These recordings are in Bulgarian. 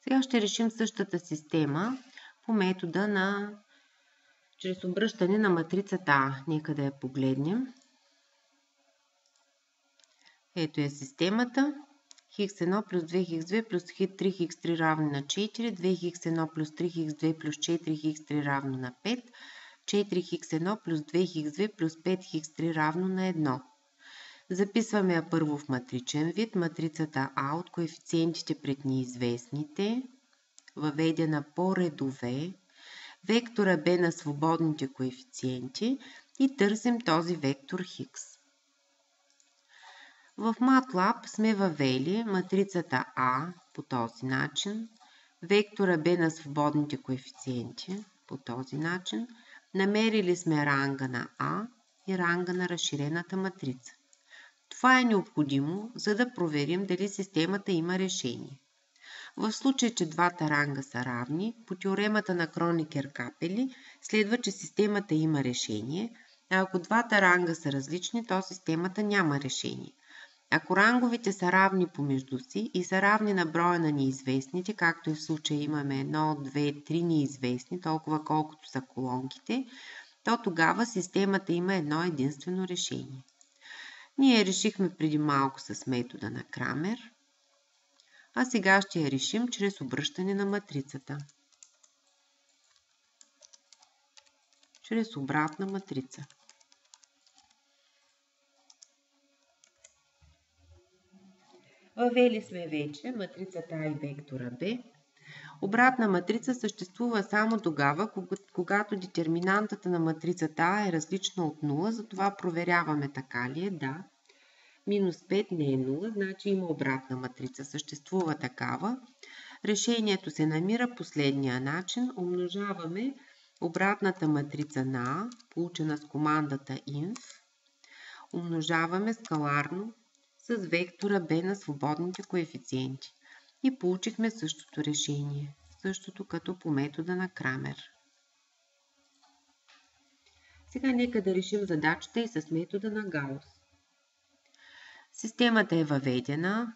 Сега ще решим същата система по метода на чрез обръщане на матрицата А. Нека да я погледнем. Ето е системата. х1 плюс 2х2 плюс 3х3 равно на 4, 2х1 плюс 3х2 плюс 4х3 равно на 5, 4х1 плюс 2х2 плюс 5х3 равно на 1. Записваме я първо в матричен вид. Матрицата А от коефициентите пред неизвестните, въведена по редове, вектора Б на свободните коефициенти и търсим този вектор Хикс. В MATLAB сме въвели матрицата А по този начин, вектора Б на свободните коефициенти по този начин, намерили сме ранга на А и ранга на разширената матрица. Това е необходимо, за да проверим дали системата има решение. В случай, че двата ранга са равни, по теоремата на Кронекер-Капели следва, че системата има решение, а ако двата ранга са различни, то системата няма решение. Ако ранговете са равни помежду си и са равни на броя на неизвестните, както и в случая имаме 1, 2, 3 неизвестни, толкова колкото са колонките, то тогава системата има едно единствено решение. Ние решихме преди малко с метода на Крамер, а сега ще я решим чрез обръщане на матрицата. Чрез обратна матрица. Въвели сме вече матрицата А и вектора Б. Обратна матрица съществува само тогава, когато детерминантата на матрицата А е различна от 0, затова проверяваме така ли е. Да. Минус 5 не е 0, значи има обратна матрица. Съществува такава. Решението се намира последния начин. Умножаваме обратната матрица на А, получена с командата inf, умножаваме скаларно с вектора B на свободните коефициенти. И получихме същото решение. Същото като по метода на Крамер. Сега нека да решим задачата и с метода на Гаус. Системата е въведена.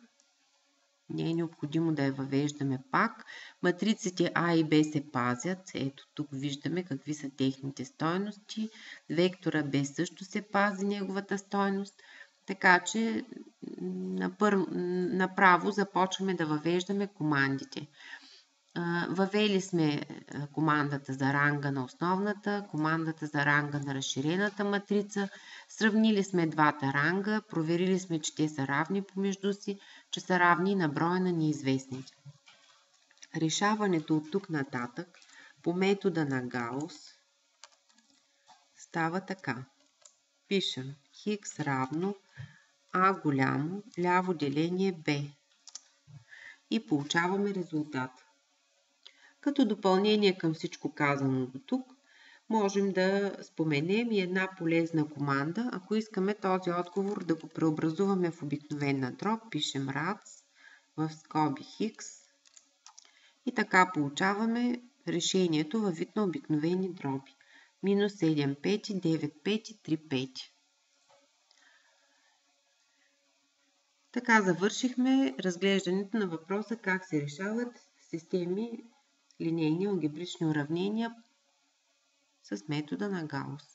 Не е необходимо да я въвеждаме пак. Матриците А и Б се пазят. Ето тук виждаме какви са техните стойности. Вектора Б също се пази неговата стойност. Така че направо започваме да въвеждаме командите. Въвели сме командата за ранга на основната, командата за ранга на разширената матрица. Сравнили сме двата ранга, проверили сме, че те са равни помежду си, че са равни на броя на неизвестните. Решаването от тук нататък по метода на Гаус става така. Пишем Хикс равно А голямо, ляво деление Б и получаваме резултат. Като допълнение към всичко казано до тук, можем да споменем и една полезна команда. Ако искаме този отговор да го преобразуваме в обикновена дроб, пишем rads в скоби хикс и така получаваме решението във вид на обикновени дроби. Минус 7 пети, 9 пети, 3 пети. Така завършихме разглеждането на въпроса как се решават системи линейни алгебрични уравнения с метода на Гаус.